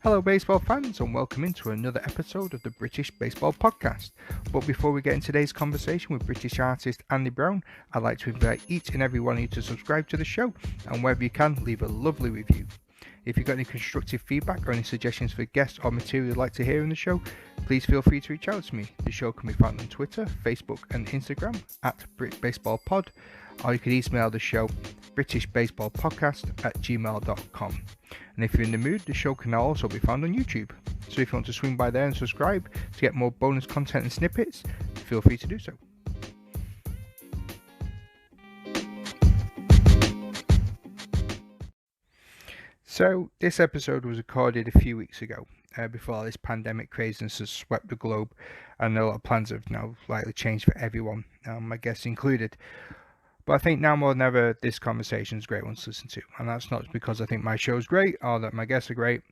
Hello baseball fans and welcome into another episode of the British Baseball Podcast. But before we get into today's conversation with British artist Andy Brown, I'd like to invite each and every one of you to subscribe to the show and wherever you can, leave a lovely review. If you've got any constructive feedback or any suggestions for guests or material you'd like to hear in the show, please feel free to reach out to me. The show can be found on Twitter, Facebook and Instagram at BritBaseballPod, or you can email the show britishbaseballpodcast@gmail.com. And if you're in the mood, the show can also be found on YouTube. So if you want to swing by there and subscribe to get more bonus content and snippets, feel free to do so. So this episode was recorded a few weeks ago, before all this pandemic craziness has swept the globe, and a lot of plans have now likely changed for everyone, my guests included. But I think now more than ever, this conversation is a great one to listen to. And that's not because I think my show is great or that my guests are great,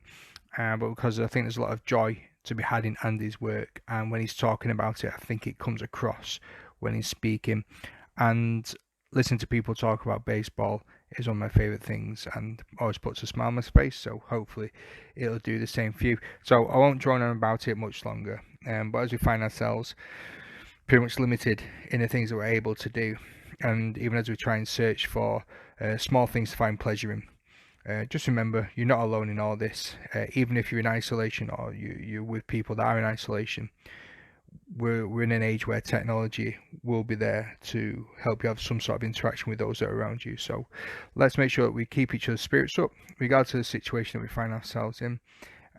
but because I think there's a lot of joy to be had in Andy's work. And when he's talking about it, I think it comes across when he's speaking. And listening to people talk about baseball is one of my favourite things and always puts a smile on my face. So hopefully it'll do the same for you. So I won't drone on about it much longer. But as we find ourselves pretty much limited in the things that we're able to do, and even as we try and search for small things to find pleasure in, just remember you're not alone in all this. Even if you're in isolation or you're with people that are in isolation, we're in an age where technology will be there to help you have some sort of interaction with those that are around you. So let's make sure that we keep each other's spirits up regardless of the situation that we find ourselves in.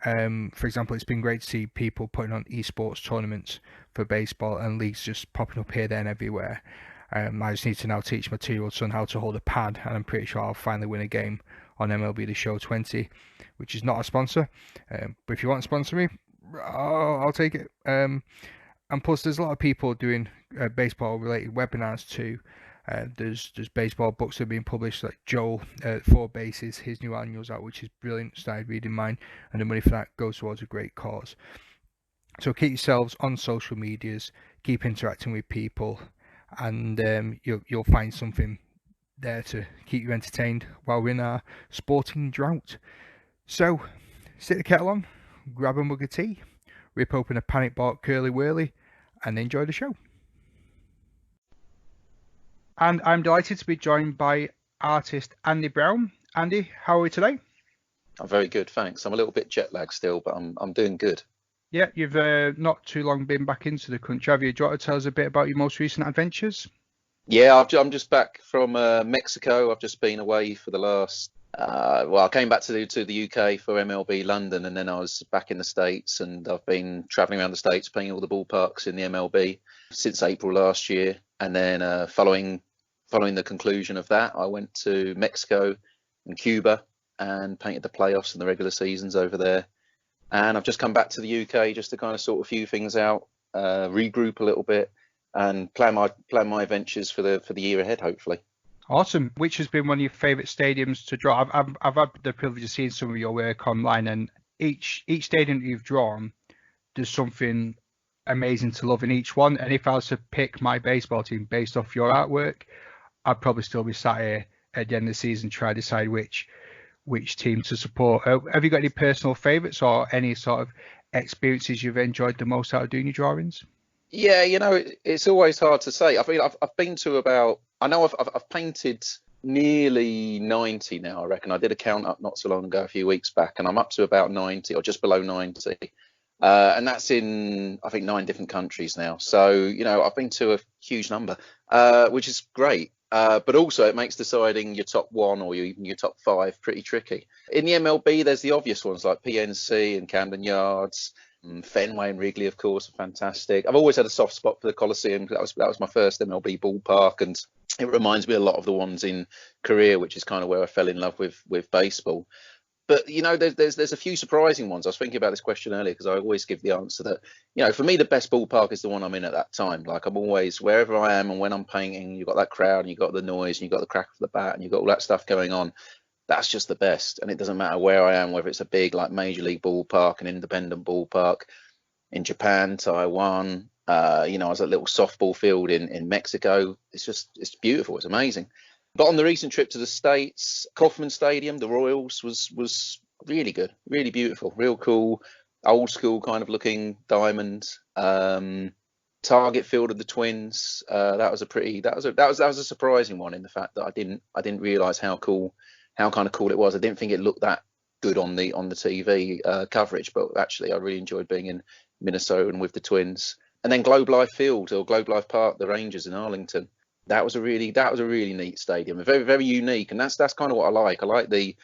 For example, it's been great to see people putting on esports tournaments for baseball and leagues just popping up here, there and everywhere. I just need to now teach my 2-year-old son how to hold a pad, and I'm pretty sure I'll finally win a game on MLB The Show 20, which is not a sponsor. But if you want to sponsor me, I'll take it. And plus, there's a lot of people doing baseball-related webinars too. There's baseball books that are being published, like Joel, 4 Bases, his new annual's out, which is brilliant. Started reading mine, and the money for that goes towards a great cause. So keep yourselves on social medias, keep interacting with people, and you'll find something there to keep you entertained while we're in our sporting drought. So sit the kettle on, grab a mug of tea, rip open a panic bought curly whirly, and enjoy the show. And I'm delighted to be joined by artist Andy Brown. Andy, how are we today? I'm very good, thanks. I'm a little bit jet lagged still, but I'm doing good. Yeah, you've not too long been back into the country, have you? Do you want to tell us a bit about your most recent adventures? Yeah, I'm just back from Mexico. I've just been away for the last. I came back to the UK for MLB London, and then I was back in the States, and I've been travelling around the States, playing all the ballparks in the MLB since April last year. And then following the conclusion of that, I went to Mexico and Cuba and painted the playoffs and the regular seasons over there. And I've just come back to the UK just to kind of sort a few things out, regroup a little bit, and plan my adventures for the year ahead, hopefully. Awesome. Which has been one of your favourite stadiums to draw? I've had the privilege of seeing some of your work online, and each stadium that you've drawn, there's something amazing to love in each one. And if I was to pick my baseball team based off your artwork, I'd probably still be sat here at the end of the season trying to decide which team to support. Have you got any personal favourites or any sort of experiences you've enjoyed the most out of doing your drawings? Yeah, it's always hard to say. I mean, I've been to about. I know I've painted nearly 90 now. I reckon I did a count up not so long ago, a few weeks back, and I'm up to about 90 or just below 90. And that's in, I think, 9 different countries now. So, I've been to a huge number, which is great. But also it makes deciding your top 1 or even your top 5 pretty tricky. In the MLB, there's the obvious ones like PNC and Camden Yards. Fenway and Wrigley, of course, are fantastic. I've always had a soft spot for the Coliseum. That was my first MLB ballpark, and it reminds me a lot of the ones in Korea, which is kind of where I fell in love with baseball. But there's a few surprising ones. I was thinking about this question earlier because I always give the answer that for me the best ballpark is the one I'm in at that time. Like I'm always wherever I am, and when I'm painting, you've got that crowd, and you've got the noise, and you've got the crack of the bat, and you've got all that stuff going on. That's just the best, and it doesn't matter where I am, whether it's a big like major league ballpark, an independent ballpark in Japan, Taiwan. I was at a little softball field in Mexico. It's beautiful. It's amazing. But on the recent trip to the States, Kauffman Stadium, the Royals was really good, really beautiful, real cool, old school kind of looking diamond. Target field of the Twins. That was a pretty. That was a surprising one in the fact that I didn't realize how cool, how kind of cool it was. I didn't think it looked that good on the TV coverage, but actually I really enjoyed being in Minnesota and with the Twins. And then Globe Life Field or Globe Life Park, the Rangers in Arlington. That was a really neat stadium, very very unique, and that's kind of what I like. I like the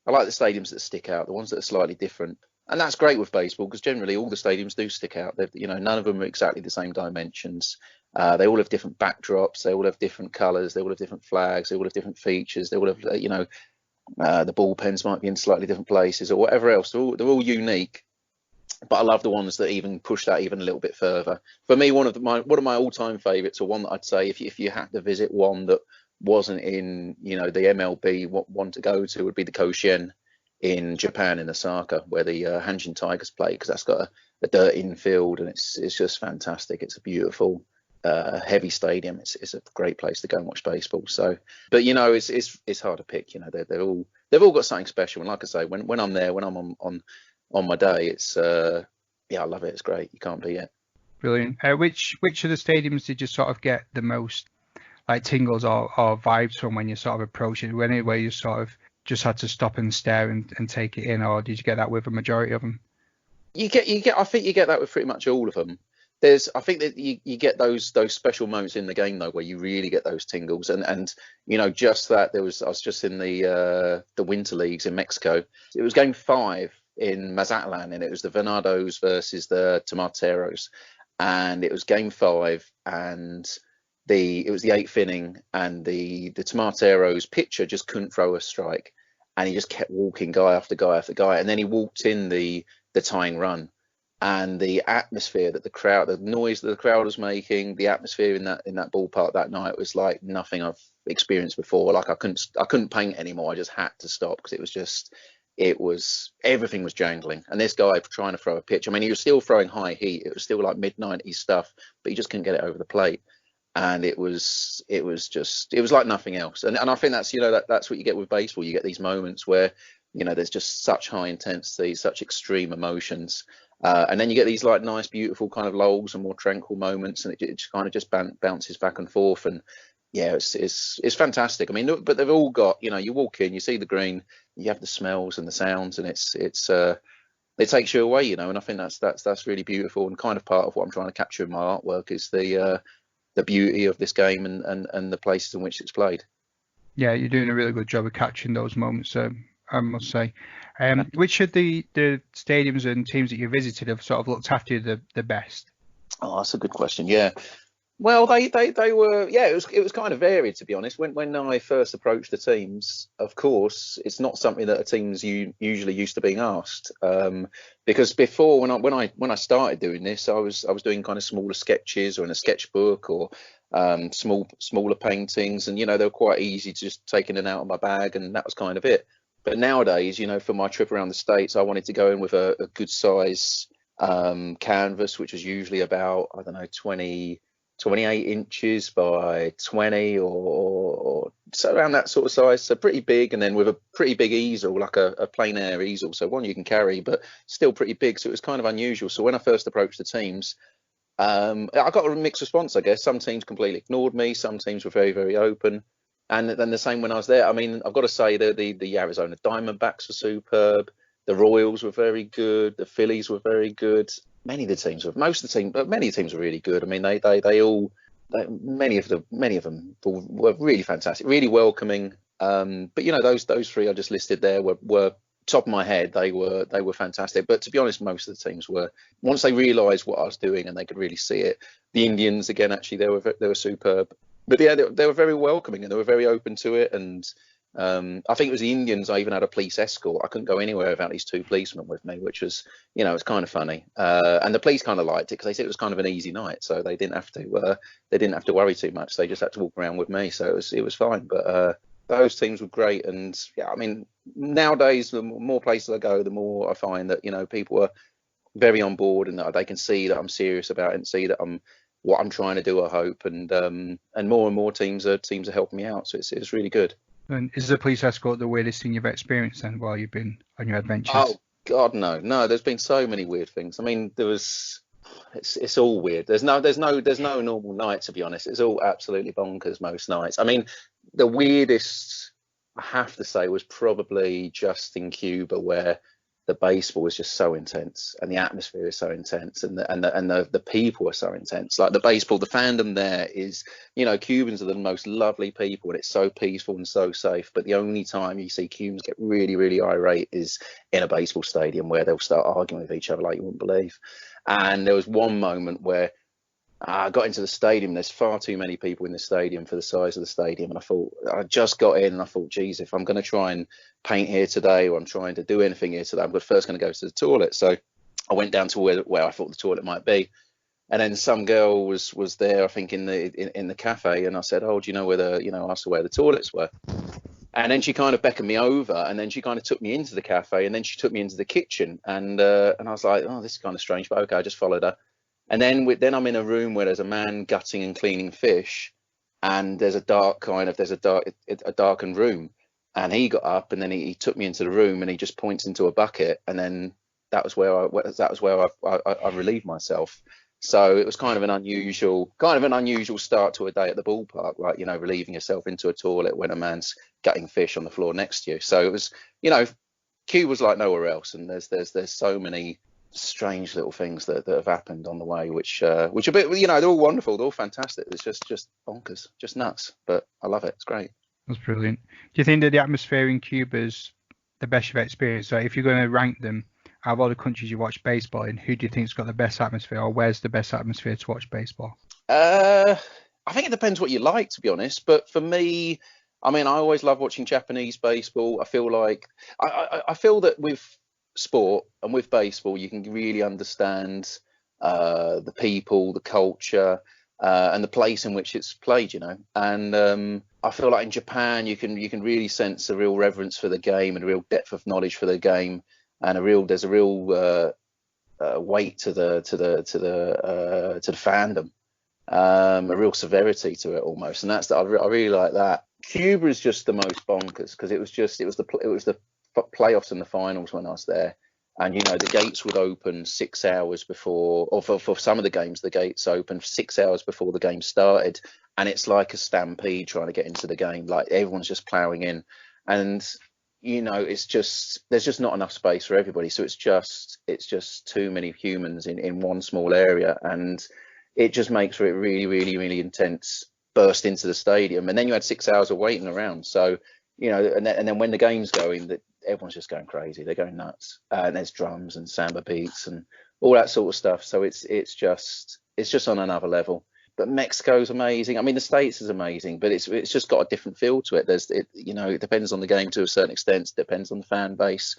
stadiums that stick out, the ones that are slightly different. And that's great with baseball because generally all the stadiums do stick out. None of them are exactly the same dimensions. They all have different backdrops. They all have different colours. They all have different flags. They all have different features. They all have, the bullpens might be in slightly different places or whatever else. They're all unique. But I love the ones that even push that even a little bit further. For me, one of my all-time favourites, or one that I'd say if you had to visit one that wasn't in the MLB, one to go to would be the Koshien in Japan, in Osaka, where the Hanshin Tigers play, because that's got a dirt infield and it's just fantastic. It's a beautiful, heavy stadium. It's a great place to go and watch baseball. So, but it's hard to pick. They've all got something special. And like I say, when I'm there, when I'm on my day, it's I love it. It's great. You can't beat it. Brilliant. Which of the stadiums did you sort of get the most like tingles or vibes from when you sort of approach it? Anywhere you sort of just had to stop and stare and take it in, or did you get that with a majority of them? I think you get that with pretty much all of them. I think that you get those special moments in the game though, where you really get those tingles, and just that I was just in the winter leagues in Mexico. It was game 5 in Mazatlan, and it was the Venados versus the Tomateros, and it was game 5, and it was the 8th inning, and the Tomateros pitcher just couldn't throw a strike, and he just kept walking guy after guy after guy, and then he walked in the tying run, and the atmosphere that the noise that the crowd was making, the atmosphere in that ballpark that night was like nothing I've experienced before. Like I couldn't paint anymore. I just had to stop because everything was jangling, and this guy trying to throw a pitch. I mean, he was still throwing high heat. It was still like mid-90s stuff, but he just couldn't get it over the plate. And it was like nothing else. And I think that's that's what you get with baseball. You get these moments where there's just such high intensity, such extreme emotions, and then you get these like nice, beautiful kind of lulls and more tranquil moments, and it kind of just bounces back and forth. And yeah, it's fantastic. I mean, but they've all got you walk in, you see the green, you have the smells and the sounds, and it takes you away, and I think that's really beautiful, and kind of part of what I'm trying to capture in my artwork is the beauty of this game and the places in which it's played. Yeah, you're doing a really good job of catching those moments, I must say. Which of the stadiums and teams that you visited have sort of looked after you the best? Oh, that's a good question. Yeah. Well, they were, yeah, it was kind of varied, to be honest. When I first approached the teams, of course, it's not something that a team's usually used to being asked, because before when I started doing this, I was doing kind of smaller sketches or in a sketchbook or smaller paintings, and they were quite easy to just take in and out of my bag, and that was kind of it. But nowadays, for my trip around the States, I wanted to go in with a good size canvas, which was usually about, I don't know, 28 inches by 20 or so, around that sort of size, so pretty big, and then with a pretty big easel, like a plein air easel, so one you can carry but still pretty big. So it was kind of unusual. So when I first approached the teams, I got a mixed response, I guess. Some teams completely ignored me, some teams were very, very open, and then the same when I was there. I mean, I've got to say that the Arizona Diamondbacks were superb, the Royals were very good, the Phillies were very good. Many of the teams were really good. I mean, many of them were really fantastic, really welcoming. But those three I just listed there were top of my head. They were fantastic. But to be honest, most of the teams were, once they realised what I was doing and they could really see it. The Indians, again, actually, they were superb. But yeah, they were very welcoming and they were very open to it. And I think it was the Indians. I even had a police escort. I couldn't go anywhere without these 2 policemen with me, which was, it's kind of funny. And the police kind of liked it because they said it was kind of an easy night, so they didn't have to worry too much. They just had to walk around with me, so it was fine. But those teams were great, and yeah, I mean, nowadays the more places I go, the more I find that people are very on board and that they can see that I'm serious about it and see that what I'm trying to do. I hope, and more teams are helping me out, so it's really good. And is the police escort the weirdest thing you've experienced then while you've been on your adventures? Oh God, no, no. There's been so many weird things. I mean, there was. It's all weird. There's no normal night, to be honest. It's all absolutely bonkers most nights. I mean, the weirdest I have to say was probably just in Cuba, where the baseball was just so intense and the atmosphere is so intense and the people are so intense. Like the baseball, the fandom there is, Cubans are the most lovely people and it's so peaceful and so safe. But the only time you see Cubans get really, really irate is in a baseball stadium where they'll start arguing with each other like you wouldn't believe. And there was one moment where I got into the stadium. There's far too many people in the stadium for the size of the stadium. And I thought, I just got in and I thought, geez, if I'm going to try and paint here today or I'm trying to do anything here today, I'm first going to go to the toilet. So I went down to where I thought the toilet might be. And then some girl was there, I think, in the cafe. And I said, oh, do you know where I asked her where the toilets were. And then she kind of beckoned me over and then she kind of took me into the cafe and then she took me into the kitchen. And I was like, oh, this is kind of strange. But okay, I just followed her. And then I'm in a room where there's a man gutting and cleaning fish, and there's a darkened room. And he got up and then he took me into the room and he just points into a bucket, and then that was where I relieved myself. So it was kind of an unusual start to a day at the ballpark, like relieving yourself into a toilet when a man's gutting fish on the floor next to you. So it was, Cuba's like nowhere else, and there's so many strange little things that have happened on the way, which a bit, they're all wonderful, they're all fantastic. It's just bonkers, just nuts, but I love it. It's great. That's brilliant. Do you think that the atmosphere in Cuba is the best you've experienced? So if you're going to rank them out of all the countries you watch baseball in, who do you think's got the best atmosphere, or where's the best atmosphere to watch baseball? I think it depends what you like, to be honest, but for me, I mean, I always love watching Japanese baseball. I feel like I feel that with sport and with baseball you can really understand the people, the culture, and the place in which it's played, and I feel like in Japan you can really sense a real reverence for the game and a real depth of knowledge for the game, and there's a real weight to the fandom, a real severity to it almost, and I really like that. Cuba is just the most bonkers because it was the playoffs and the finals when I was there, and the gates would open 6 hours before, or for some of the games the gates opened 6 hours before the game started, and it's like a stampede trying to get into the game. Like everyone's just ploughing in, and it's just there's just not enough space for everybody, so it's just too many humans in one small area, and it just makes for it really, really, really intense burst into the stadium. And then you had 6 hours of waiting around, so and then when the game's going, that everyone's just going crazy, they're going nuts, and there's drums and samba beats and all that sort of stuff, so it's just on another level. But Mexico's amazing. I mean, the States is amazing, but it's just got a different feel to it. It depends on the game to a certain extent, it depends on the fan base.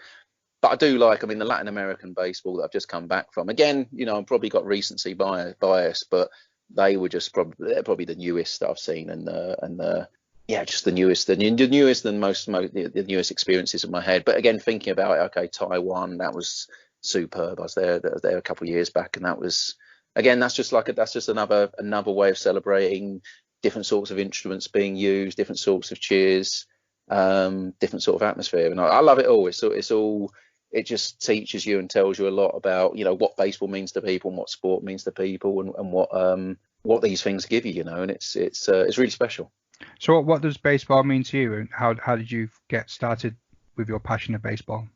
But I do like, I mean, the Latin American baseball that I've just come back from. Again, I've probably got recency bias, but they're probably the newest that I've seen, and yeah, just the newest and the newest experiences in my head. But again, thinking about it, okay, Taiwan, that was superb. I was there a couple of years back, and that was, again, that's just another way of celebrating, different sorts of instruments being used, different sorts of cheers, different sort of atmosphere, and I love it all. It's all, it just teaches you and tells you a lot about what baseball means to people and what sport means to people, and what these things give you, and it's really special. So what does baseball mean to you, and how did you get started with your passion of baseball?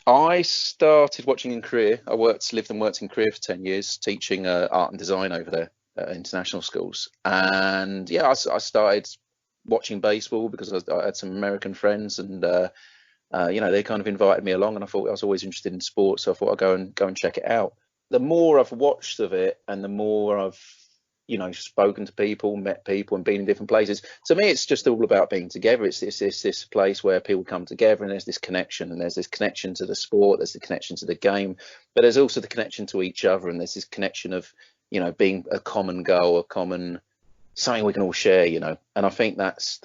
I started watching in Korea. Lived and worked in Korea for 10 years, teaching art and design over there at international schools. And yeah, I started watching baseball because I had some American friends, and they kind of invited me along, and I thought I was always interested in sports, so I thought I'd go and check it out. The more I've watched of it, and the more I've spoken to people, met people, and been in different places. To me, it's just all about being together. It's this place where people come together, and there's this connection, and there's this connection to the sport, there's the connection to the game, but there's also the connection to each other, and there's this connection of being a common goal, something we can all share, and I think that's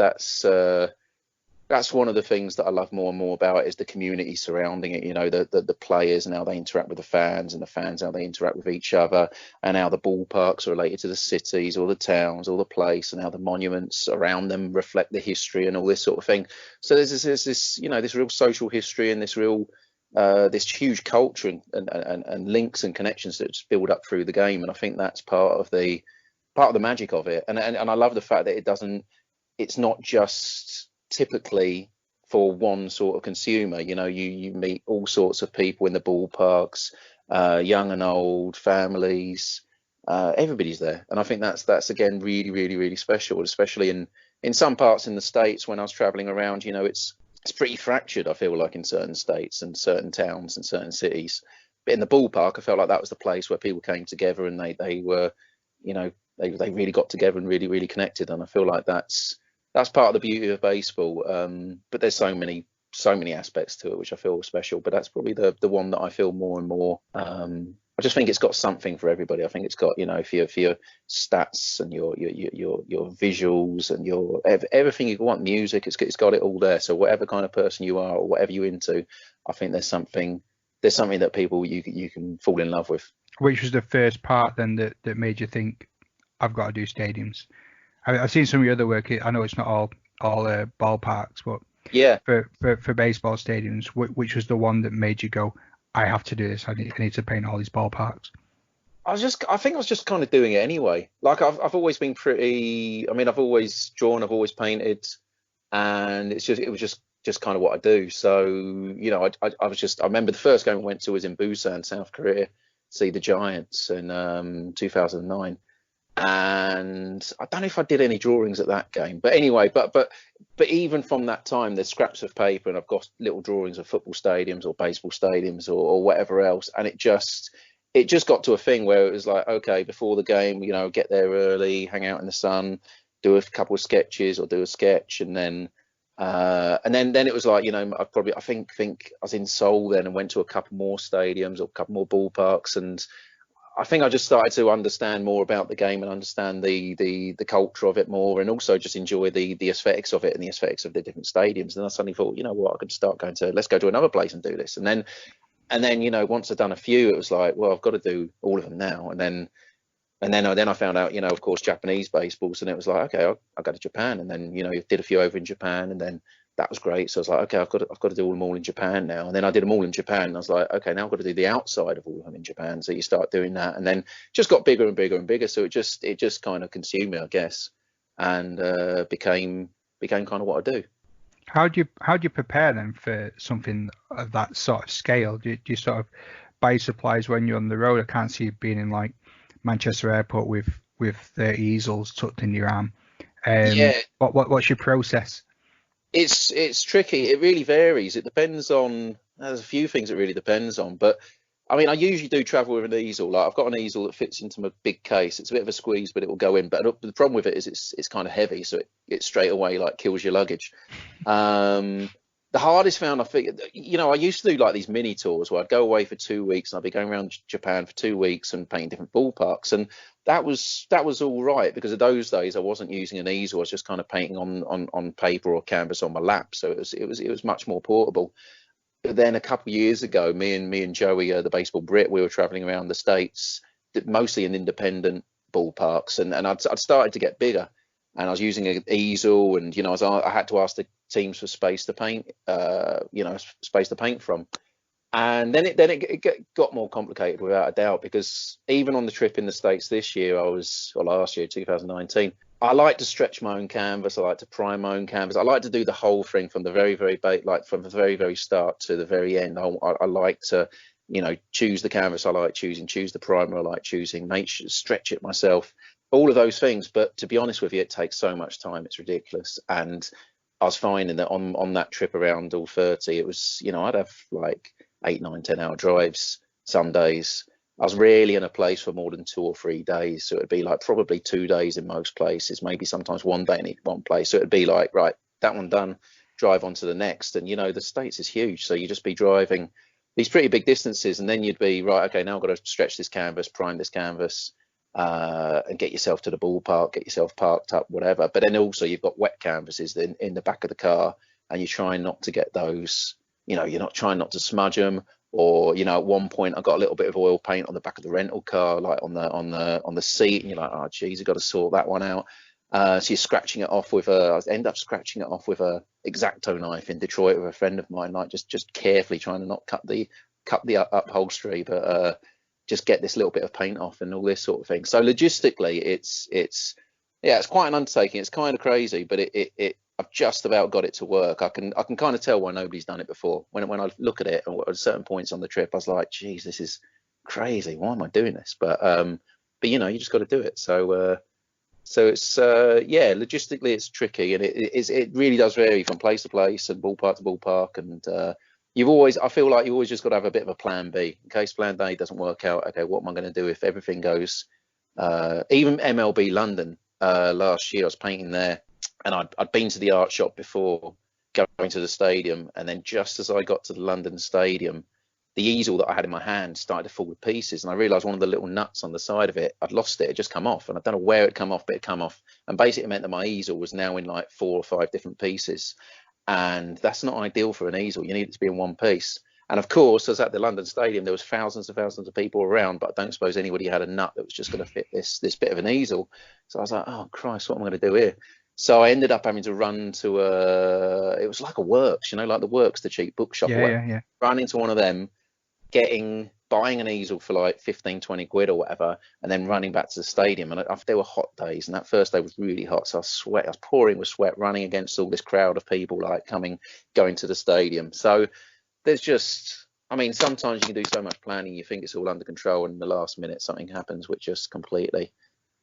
that's one of the things that I love more and more about is the community surrounding it. You know, the players and how they interact with the fans, and the fans how they interact with each other, and how the ballparks are related to the cities or the towns or the place, and how the monuments around them reflect the history and all this sort of thing. So there's this you know, this real social history and this real this huge culture and links and connections that just build up through the game. And I think that's part of the magic of it. And I love the fact that it's not just typically for one sort of consumer. You know, you meet all sorts of people in the ballparks, young and old, families, everybody's there. And I think that's again really special, especially in some parts in the States. When I was traveling around, you know, it's pretty fractured, I feel like, in certain states and certain towns and certain cities. But in the ballpark, I felt like that was the place where people came together, and they were, you know, they really got together and really connected. And I feel like that's part of the beauty of baseball. But there's so many aspects to it which I feel special. But that's probably the one that I feel more and more. I just think it's got something for everybody. I think it's got, you know, for your stats and your visuals and your everything you want, music. It's got it all there. So whatever kind of person you are or whatever you're into, I think there's something that people you can fall in love with. Which was the first part then that made you think, I've got to do stadiums? I've seen some of your other work. I know it's not all ballparks, but Yeah. for baseball stadiums, which was the one that made you go, I have to do this. I need to paint all these ballparks. I think I was just kind of doing it anyway. Like I've always been pretty. I mean, I've always drawn, I've always painted, and it was just kind of what I do. So you know, I was just. I remember the first game I went to was in Busan, South Korea, see the Giants in 2009, and I don't know if I did any drawings at that game, but anyway, but even from that time, there's scraps of paper, and I've got little drawings of football stadiums or baseball stadiums or whatever else, and it just got to a thing where it was like, okay, before the game, you know, get there early, hang out in the sun, do a couple of sketches or do a sketch, and then it was like, you know, I think I was in Seoul then and went to a couple more stadiums or a couple more ballparks, and I think I just started to understand more about the game and understand the culture of it more, and also just enjoy the aesthetics of it and the aesthetics of the different stadiums. And I suddenly thought, you know what, I could start let's go to another place and do this. And then you know, once I'd done a few, it was like, well, I've got to do all of them now. And then I found out, you know, of course, Japanese baseballs, and it was like, okay, I'll go to Japan. And then, you know, did a few over in Japan, and then that was great. So I was like, okay, I've got to do them all in Japan now. And then I did them all in Japan, and I was like, okay, now I've got to do the outside of all of them in Japan. So you start doing that, and then just got bigger and bigger and bigger. So it just kind of consumed me, I guess, and became kind of what I do. How do you prepare then for something of that sort of scale? Do you sort of buy supplies when you're on the road? I can't see you being in like Manchester Airport with 30 easels tucked in your arm. Yeah, What's your process? it's tricky. It really varies. It depends on. There's a few things it really depends on, but I mean, I usually do travel with an easel. Like I've got an easel that fits into my big case. It's a bit of a squeeze, but it will go in. But the problem with it is it's kind of heavy, so it straight away like kills your luggage. Um, the hardest found, I think, you know, I used to do like these mini tours where I'd go away for 2 weeks and I'd be going around Japan for 2 weeks and painting different ballparks, and that was all right because of those days I wasn't using an easel. I was just kind of painting on paper or canvas on my lap, so it was much more portable. But then a couple of years ago, me and Joey, the baseball Brit, we were traveling around the States, mostly in independent ballparks, and I'd started to get bigger, and I was using an easel, and you know, I had to ask the teams for space to paint, space to paint from. And then it got more complicated without a doubt, because even on the trip in the States this year, or last year, 2019, I like to stretch my own canvas. I like to prime my own canvas. I like to do the whole thing from the from the very start to the very end. I like to, you know, choose the canvas I like choosing, choose the primer I like choosing, stretch it myself, all of those things. But to be honest with you, it takes so much time. It's ridiculous. And I was finding that on that trip around all 30, it was, you know, I'd have like 8, 9, 10 hour drives some days. I was rarely in a place for more than 2 or 3 days. So it'd be like probably 2 days in most places, maybe sometimes one day in one place. So it'd be like, right, that one done, drive on to the next. And, you know, the States is huge. So you just be driving these pretty big distances, and then you'd be, right, okay, now I've got to stretch this canvas, prime this canvas, and get yourself to the ballpark, get yourself parked up, whatever. But then also you've got wet canvases in the back of the car, and you're trying not to get those, you're not trying not to smudge them. Or, at one point I got a little bit of oil paint on the back of the rental car, like on the seat, and you're like, oh geez, I've got to sort that one out. So you're scratching it off with I end up scratching it off with a X-Acto knife in Detroit with a friend of mine, like just carefully trying to not cut the upholstery, but just get this little bit of paint off and all this sort of thing. So logistically, it's quite an undertaking. It's kind of crazy, but I've just about got it to work. I can kind of tell why nobody's done it before. When I look at it, and at certain points on the trip, I was like, geez, this is crazy. Why am I doing this? But you just got to do it. So it's logistically it's tricky, and it really does vary from place to place and ballpark to ballpark. And I feel like you always just got to have a bit of a plan B in case plan A doesn't work out. Okay, what am I going to do if everything goes? Even MLB London last year, I was painting there. And I'd been to the art shop before going to the stadium, and then just as I got to the London Stadium, the easel that I had in my hand started to fall to pieces, and I realised one of the little nuts on the side of it, I'd lost it. It just come off, and I don't know where it come off, but it come off, and basically it meant that my easel was now in like 4 or 5 different pieces, and that's not ideal for an easel. You need it to be in one piece. And of course, as at the London Stadium, there was thousands and thousands of people around, but I don't suppose anybody had a nut that was just going to fit this bit of an easel. So I was like, oh Christ, what am I going to do here? So I ended up having to run to it was like a Works, like the Works, the cheap bookshop. Yeah. Run into one of them, buying an easel for like 15, 20 quid or whatever, and then running back to the stadium. And there were hot days, and that first day was really hot. So I was pouring with sweat, running against all this crowd of people, like going to the stadium. So there's just, sometimes you can do so much planning, you think it's all under control, and in the last minute something happens which just completely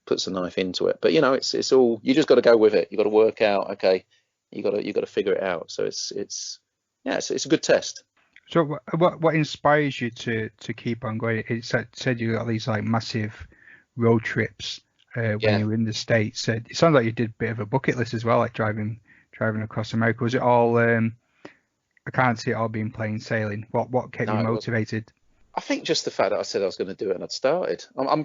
puts a knife into it. But it's all, you just got to go with it. You got to work out, okay, you got to figure it out. So it's a good test. So what inspires you to keep on going? It said you got these like massive road trips when you were in the States. It sounds like you did a bit of a bucket list as well, like driving across America. Was it all I can't see it all being plain sailing. What kept you motivated? I think just the fact that I said I was going to do it and I'd started. I don't know.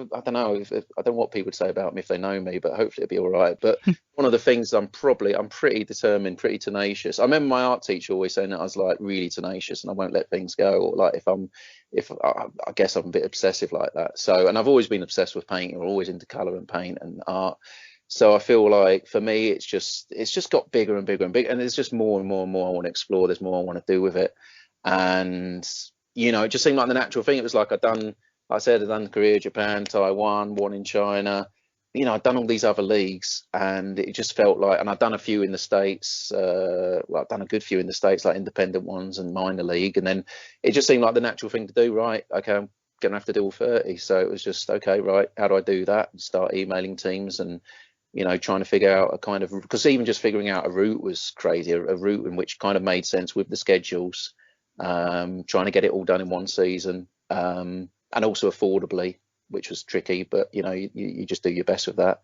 I don't know what people would say about me if they know me, but hopefully it'll be all right. But one of the things I'm pretty determined, pretty tenacious. I remember my art teacher always saying that I was like really tenacious and I won't let things go. Or like I guess I'm a bit obsessive like that. So, and I've always been obsessed with painting, or always into colour and paint and art. So I feel like for me, it's just got bigger and bigger and bigger, and there's just more and more and more I want to explore. There's more I want to do with it. And it just seemed like the natural thing. It was like I'd done Korea, Japan, Taiwan, one in China. I'd done all these other leagues, and it just felt like, and I'd done a few in the States. I've done a good few in the States, like independent ones and minor league. And then it just seemed like the natural thing to do. Right, okay, I'm gonna have to do all 30. So it was just, okay, right, how do I do that? And start emailing teams and trying to figure out a kind of, because even just figuring out a route was crazy, a route in which kind of made sense with the schedules. Trying to get it all done in one season, and also affordably, which was tricky, but you just do your best with that.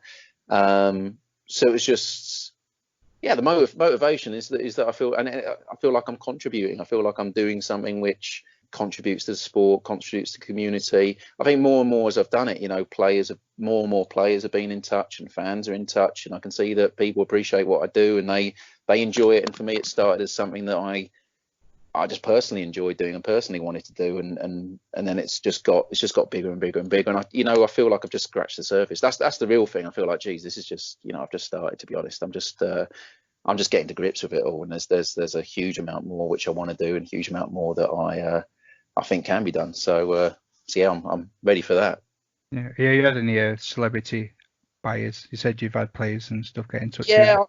So it was just, the motivation is that I feel like I'm contributing. I feel like I'm doing something which contributes to the sport, contributes to the community. I think more and more as I've done it, more and more players have been in touch, and fans are in touch, and I can see that people appreciate what I do and they enjoy it. And for me, it started as something that I just personally enjoyed doing and personally wanted to do, and then it's just got bigger and bigger and bigger. And I feel like I've just scratched the surface. That's the real thing. I feel like, geez, this is just, I've just started, to be honest. I'm just getting to grips with it all, and there's a huge amount more which I want to do, and a huge amount more that I think can be done. So I'm ready for that. Yeah, you had any celebrity buyers? You said you've had players and stuff get in touch. Yeah,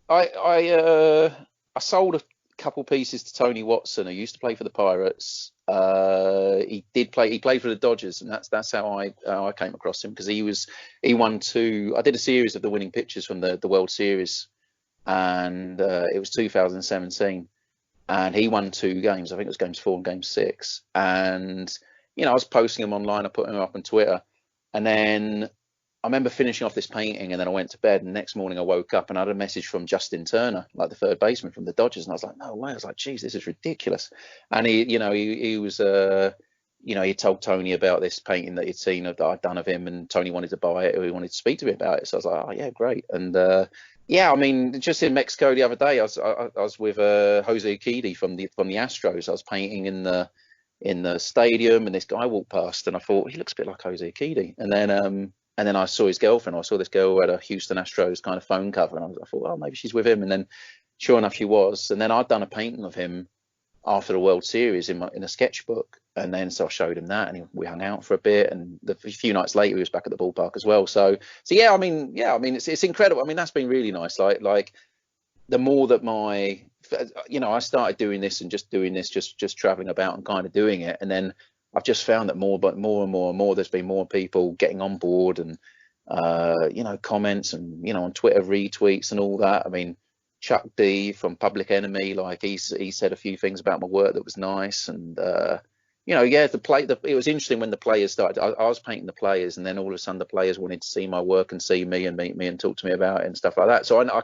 I sold a couple pieces to Tony Watson, who used to play for the Pirates. He played for the Dodgers, and that's how I came across him, because he won 2. I did a series of the winning pitchers from the World Series, and it was 2017, and he won 2 games. I think it was games 4 and game 6. And I was posting them online. I put them up on Twitter, and then I remember finishing off this painting, and then I went to bed, and the next morning I woke up and I had a message from Justin Turner, like the third baseman from the Dodgers. And I was like, no way. I was like, geez, this is ridiculous. And he was, he told Tony about this painting that he'd seen that I'd done of him, and Tony wanted to buy it, or he wanted to speak to me about it. So I was like, oh yeah, great. And Yeah, I mean, just in Mexico the other day, I was with Jose Urquidy from the Astros. I was painting in the stadium, and this guy walked past, and I thought he looks a bit like Jose Urquidy. And then I saw his girlfriend. I saw this girl who had a Houston Astros kind of phone cover, and I thought, oh, maybe she's with him. And then, sure enough, she was. And then I'd done a painting of him after the World Series in a sketchbook, and then so I showed him that, and we hung out for a bit. And a few nights later, he was back at the ballpark as well. So yeah, I mean, it's incredible. I mean, that's been really nice. Like the more that I started doing this and just doing this, just traveling about and kind of doing it, and then I've just found that more and more, there's been more people getting on board, and comments, and on Twitter retweets and all that. I mean, Chuck D from Public Enemy, like he said a few things about my work that was nice, and yeah, it was interesting when the players started. I was painting the players, and then all of a sudden the players wanted to see my work and see me and meet me and talk to me about it and stuff like that. So I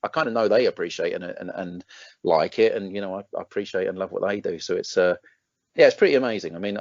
kind of know they appreciate it and like it, and I appreciate and love what they do. So it's yeah, it's pretty amazing. I mean,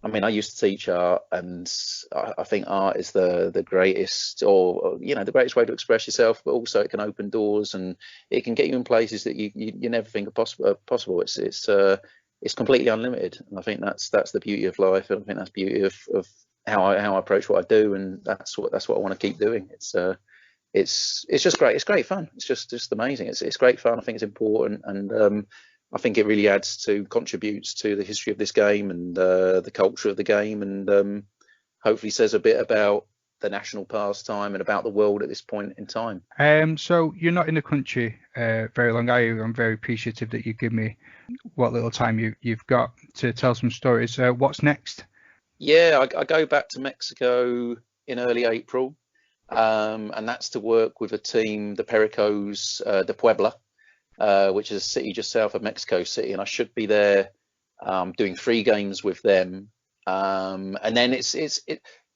I mean, I used to teach art, and I think art is the greatest, or the greatest way to express yourself. But also, it can open doors, and it can get you in places that you never think are possible. It's completely unlimited, and I think that's the beauty of life, and I think that's the beauty of how I approach what I do, and that's what I want to keep doing. It's just great. It's great fun. It's just amazing. It's great fun. I think it's important, and I think it really contributes to the history of this game, and the culture of the game, and hopefully says a bit about the national pastime and about the world at this point in time. So you're not in the country very long, are you? I'm very appreciative that you give me what little time you've got to tell some stories. What's next? Yeah, I go back to Mexico in early April, and that's to work with a team, the Pericos de Puebla, which is a city just south of Mexico City, and I should be there doing 3 games with them. And then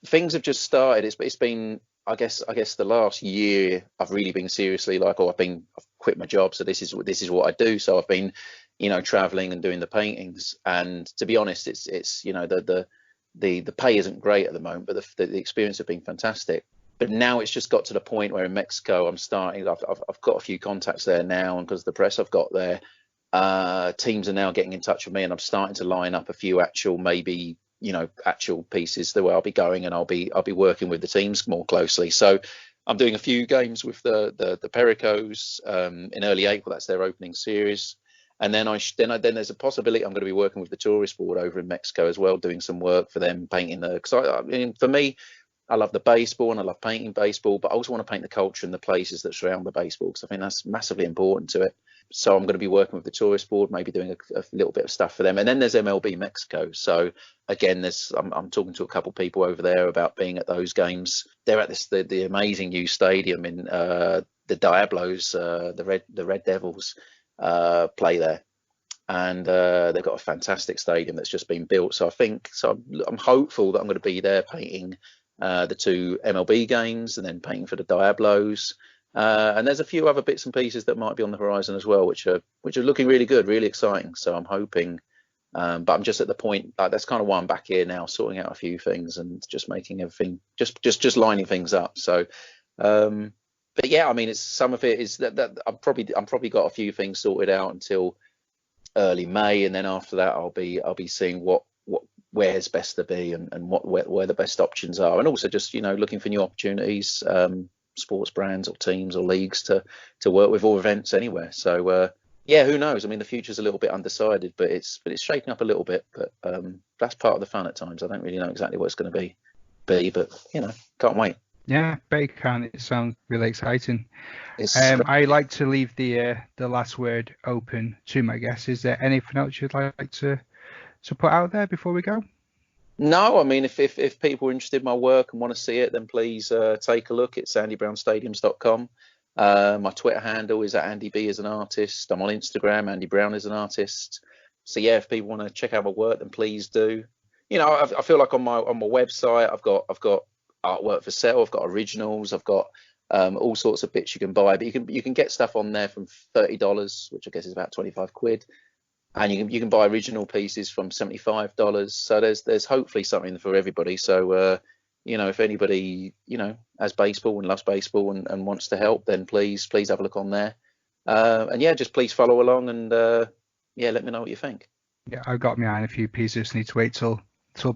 things have just started. It's been I guess the last year I've really been seriously like, oh, I've quit my job, so this is what I do. So I've been traveling and doing the paintings, and to be honest, it's the pay isn't great at the moment, but the experience has been fantastic. But now it's just got to the point where in Mexico I've got a few contacts there now, and because of the press I've got there, teams are now getting in touch with me, and I'm starting to line up a few actual pieces the way I'll be going, and I'll be working with the teams more closely. So I'm doing a few games with the Pericos in early April. That's their opening series. And then then there's a possibility I'm going to be working with the tourist board over in Mexico as well, doing some work for them, painting because I mean, for me, I love the baseball and I love painting baseball, but I also want to paint the culture and the places that surround the baseball, because I think that's massively important to it. So I'm going to be working with the tourist board, maybe doing a little bit of stuff for them. And then there's MLB Mexico. So again, I'm talking to a couple of people over there about being at those games. They're at the amazing new stadium in the Diablos, the Red Devils play there, and they've got a fantastic stadium that's just been built. So I'm hopeful that I'm going to be there painting the 2 MLB games, and then painting for the Diablos. And there's a few other bits and pieces that might be on the horizon as well, which are looking really good, really exciting. So I'm hoping, but I'm just at the point that's kind of why I'm back here now, sorting out a few things and just making everything, just lining things up. So, but yeah, I mean, some of it is that I'm probably got a few things sorted out until early May, and then after that I'll be seeing where's best to be, and where the best options are, and also just looking for new opportunities, sports brands or teams or leagues to work with, or events anywhere. So yeah, who knows? I mean, the future's a little bit undecided, but it's shaking up a little bit. But that's part of the fun at times. I don't really know exactly what it's going to be, but can't wait. Yeah, Bacon. It sounds really exciting. I like to leave the last word open to my guests. Is there anything else you'd like to put out there before we go? No, I mean, if people are interested in my work and want to see it, then please take a look. It's andybrownstadiums.com. My Twitter handle is at Andy B as an artist. I'm on Instagram, Andy Brown as an artist. So yeah, if people want to check out my work, then please do. I feel like on my website, I've got artwork for sale. I've got originals. I've got all sorts of bits you can buy, but you can get stuff on there from $30, which I guess is about 25 quid. And you can buy original pieces from $75. So there's hopefully something for everybody. So if anybody, has baseball and loves baseball and wants to help, then please have a look on there. And yeah, just please follow along and let me know what you think. Yeah, I've got my eye on a few pieces. Need to wait till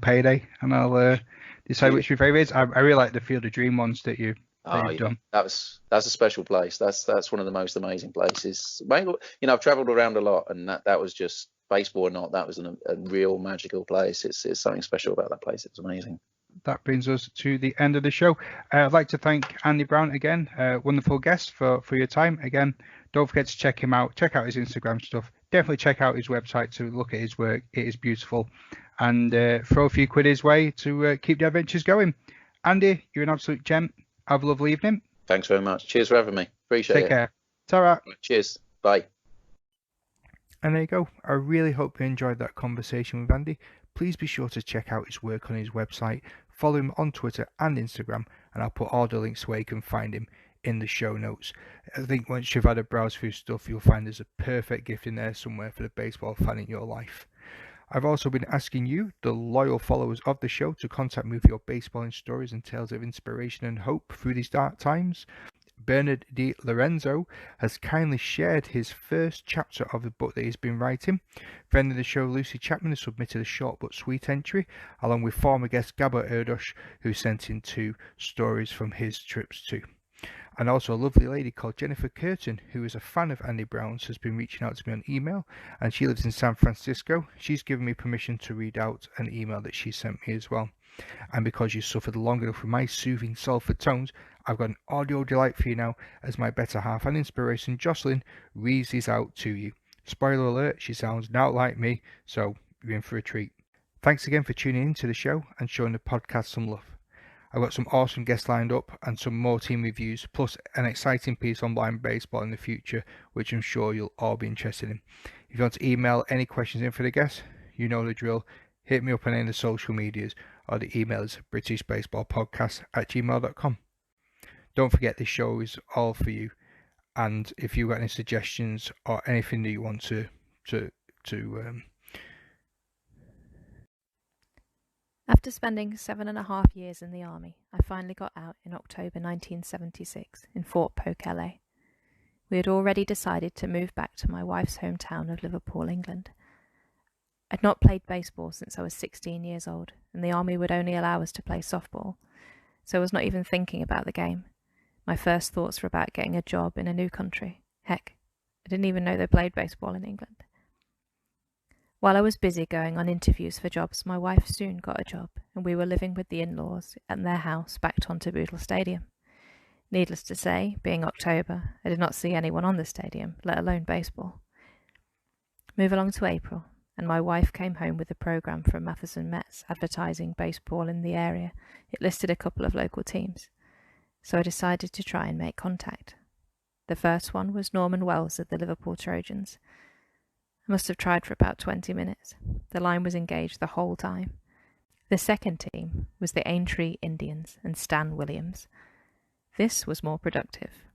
payday, and I'll decide which my favourite is. I really like the Field of Dream ones that you've done. That's a special place. That's one of the most amazing places. I've travelled around a lot, and that was just, baseball or not, that was a real magical place. It's something special about that place. It's amazing. That brings us to the end of the show. I'd like to thank Andy Brown again, wonderful guest, for your time. Again, don't forget to check him out. Check out his Instagram stuff. Definitely check out his website to look at his work. It is beautiful. And throw a few quid his way to keep the adventures going. Andy, you're an absolute gem. Have a lovely evening. Thanks very much. Cheers for having me. Appreciate it. Take care. Ta-ra. Cheers. Bye. And there you go. I really hope you enjoyed that conversation with Andy. Please be sure to check out his work on his website, follow him on Twitter and Instagram, and I'll put all the links where you can find him in the show notes. I think once you've had a browse through stuff, you'll find there's a perfect gift in there somewhere for the baseball fan in your life. I've also been asking you, the loyal followers of the show, to contact me with your baseballing stories and tales of inspiration and hope through these dark times. Bernard Di Lorenzo has kindly shared his first chapter of the book that he's been writing. Friend of the show Lucy Chapman has submitted a short but sweet entry, along with former guest Gabo Erdos, who sent in 2 stories from his trips too. And also a lovely lady called Jennifer Curtin, who is a fan of Andy Brown's, has been reaching out to me on email, and she lives in San Francisco. She's given me permission to read out an email that she sent me as well. And because you suffered long enough with my soothing sulphur tones, I've got an audio delight for you now, as my better half and inspiration, Jocelyn, reads these out to you. Spoiler alert, she sounds not like me, so you're in for a treat. Thanks again for tuning in to the show and showing the podcast some love. I've got some awesome guests lined up and some more team reviews, plus an exciting piece on blind baseball in the future, which I'm sure you'll all be interested in. If you want to email any questions in for the guests, you know the drill. Hit me up on any of the social medias, or the email is britishbaseballpodcast@gmail.com. Don't forget, this show is all for you, and if you've got any suggestions or anything that you want to After spending 7.5 years in the army, I finally got out in October 1976 in Fort Polk, LA. We had already decided to move back to my wife's hometown of Liverpool, England. I'd not played baseball since I was 16 years old, and the army would only allow us to play softball, so I was not even thinking about the game. My first thoughts were about getting a job in a new country. Heck, I didn't even know they played baseball in England. While I was busy going on interviews for jobs, my wife soon got a job, and we were living with the in-laws at their house backed onto Bootle Stadium. Needless to say, being October, I did not see anyone on the stadium, let alone baseball. Move along to April, and my wife came home with a program from Matheson Mets advertising baseball in the area. It listed a couple of local teams, so I decided to try and make contact. The first one was Norman Wells of the Liverpool Trojans. I must have tried for about 20 minutes. The line was engaged the whole time. The second team was the Aintree Indians and Stan Williams. This was more productive.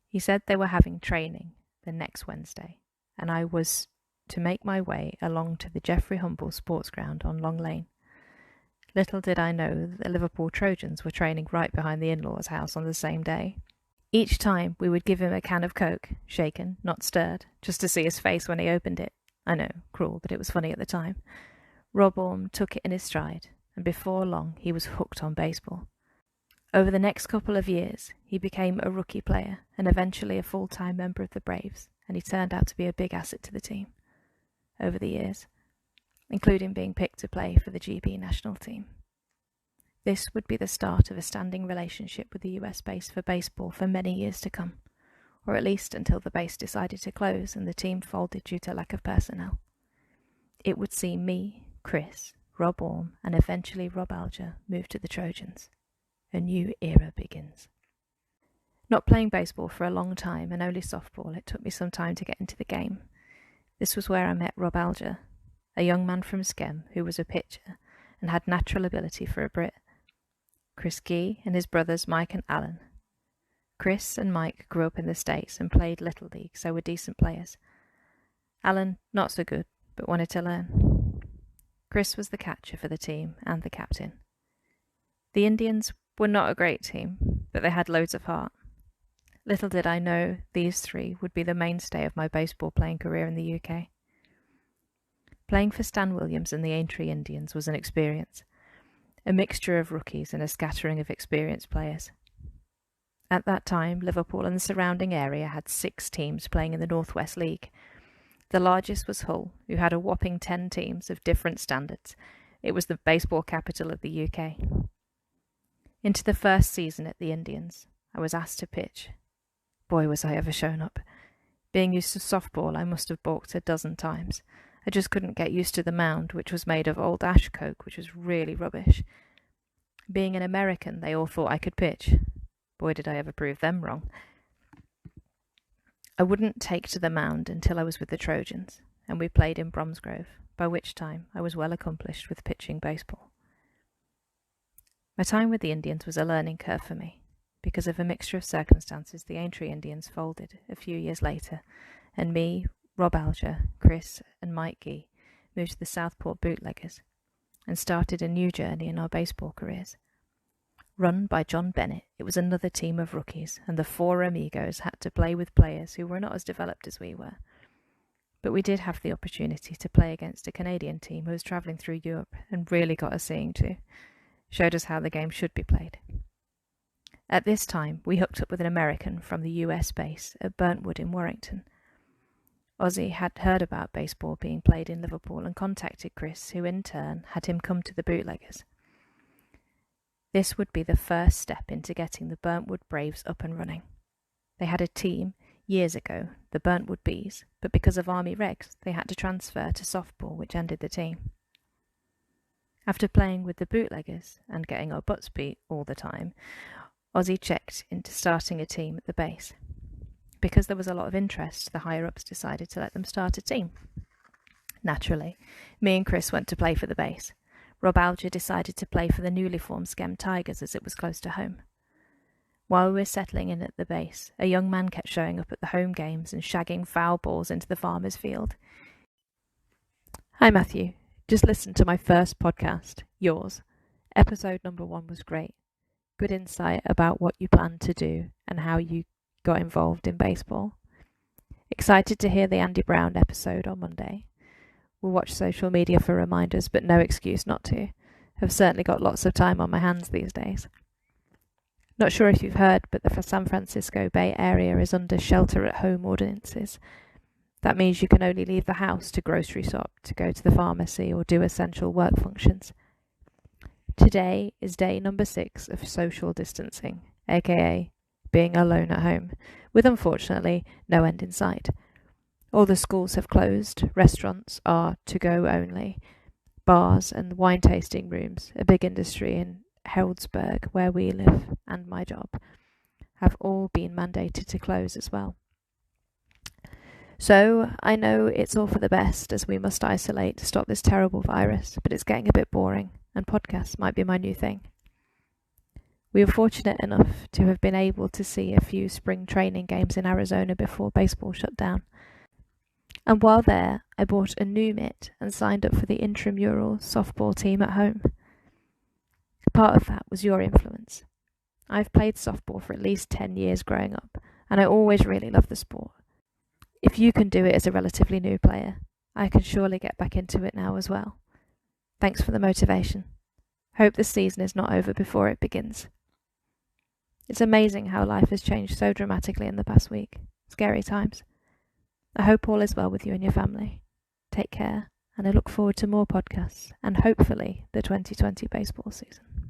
He said they were having training the next Wednesday, and I was to make my way along to the Geoffrey Humble Sports Ground on Long Lane. Little did I know that the Liverpool Trojans were training right behind the in-laws' house on the same day. Each time we would give him a can of Coke, shaken, not stirred, just to see his face when he opened it. I know, cruel, but it was funny at the time. Rob Orme took it in his stride, and before long he was hooked on baseball. Over the next couple of years, he became a rookie player and eventually a full-time member of the Braves, and he turned out to be a big asset to the team over the years, including being picked to play for the GB national team. This would be the start of a standing relationship with the US base for baseball for many years to come, or at least until the base decided to close and the team folded due to lack of personnel. It would see me, Chris, Rob Orme, and eventually Rob Alger move to the Trojans. A new era begins. Not playing baseball for a long time and only softball, it took me some time to get into the game. This was where I met Rob Alger, a young man from Skem who was a pitcher and had natural ability for a Brit. Chris Gee and his brothers Mike and Alan. Chris and Mike grew up in the States and played Little League, so were decent players. Alan, not so good, but wanted to learn. Chris was the catcher for the team and the captain. The Indians were not a great team, but they had loads of heart. Little did I know these three would be the mainstay of my baseball playing career in the UK. Playing for Stan Williams and the Aintree Indians was an experience, a mixture of rookies and a scattering of experienced players. At that time, Liverpool and the surrounding area had 6 teams playing in the North West League. The largest was Hull, who had a whopping 10 teams of different standards. It was the baseball capital of the UK. Into the first season at the Indians, I was asked to pitch. Boy, was I ever shown up. Being used to softball, I must have balked a dozen times. I just couldn't get used to the mound, which was made of old ash coke, which was really rubbish. Being an American, they all thought I could pitch. Boy, did I ever prove them wrong. I wouldn't take to the mound until I was with the Trojans, and we played in Bromsgrove, by which time I was well accomplished with pitching baseball. My time with the Indians was a learning curve for me. Because of a mixture of circumstances, the Aintree Indians folded a few years later, and me, Rob Alger, Chris, and Mike Gee moved to the Southport Bootleggers and started a new journey in our baseball careers. Run by John Bennett, it was another team of rookies, and the 4 amigos had to play with players who were not as developed as we were. But we did have the opportunity to play against a Canadian team who was travelling through Europe and really got us seeing to, showed us how the game should be played. At this time, we hooked up with an American from the US base at Burntwood in Warrington. Ozzy had heard about baseball being played in Liverpool and contacted Chris, who in turn had him come to the Bootleggers. This would be the first step into getting the Burntwood Braves up and running. They had a team years ago, the Burntwood Bees, but because of Army regs, they had to transfer to softball, which ended the team. After playing with the Bootleggers and getting our butts beat all the time, Ozzy checked into starting a team at the base. Because there was a lot of interest, the higher-ups decided to let them start a team. Naturally, me and Chris went to play for the base. Rob Alger decided to play for the newly formed Skem Tigers as it was close to home. While we were settling in at the base, a young man kept showing up at the home games and shagging foul balls into the farmer's field. Hi Matthew, just listened to my first podcast, yours. Episode number 1 was great. Good insight about what you plan to do and how you got involved in baseball. Excited to hear the Andy Brown episode on Monday. We'll watch social media for reminders, but no excuse not to. Have certainly got lots of time on my hands these days. Not sure if you've heard, but the San Francisco Bay Area is under shelter-at-home ordinances. That means you can only leave the house to grocery shop, to go to the pharmacy, or do essential work functions. Today is day number 6 of social distancing, aka being alone at home, with unfortunately no end in sight. All the schools have closed, restaurants are to-go only, bars and wine tasting rooms, a big industry in Healdsburg, where we live, and my job, have all been mandated to close as well. So, I know it's all for the best as we must isolate to stop this terrible virus, but it's getting a bit boring, and podcasts might be my new thing. We were fortunate enough to have been able to see a few spring training games in Arizona before baseball shut down. And while there, I bought a new mitt and signed up for the intramural softball team at home. Part of that was your influence. I've played softball for at least 10 years growing up, and I always really loved the sport. If you can do it as a relatively new player, I can surely get back into it now as well. Thanks for the motivation. Hope the season is not over before it begins. It's amazing how life has changed so dramatically in the past week. Scary times. I hope all is well with you and your family. Take care, and I look forward to more podcasts and hopefully the 2020 baseball season.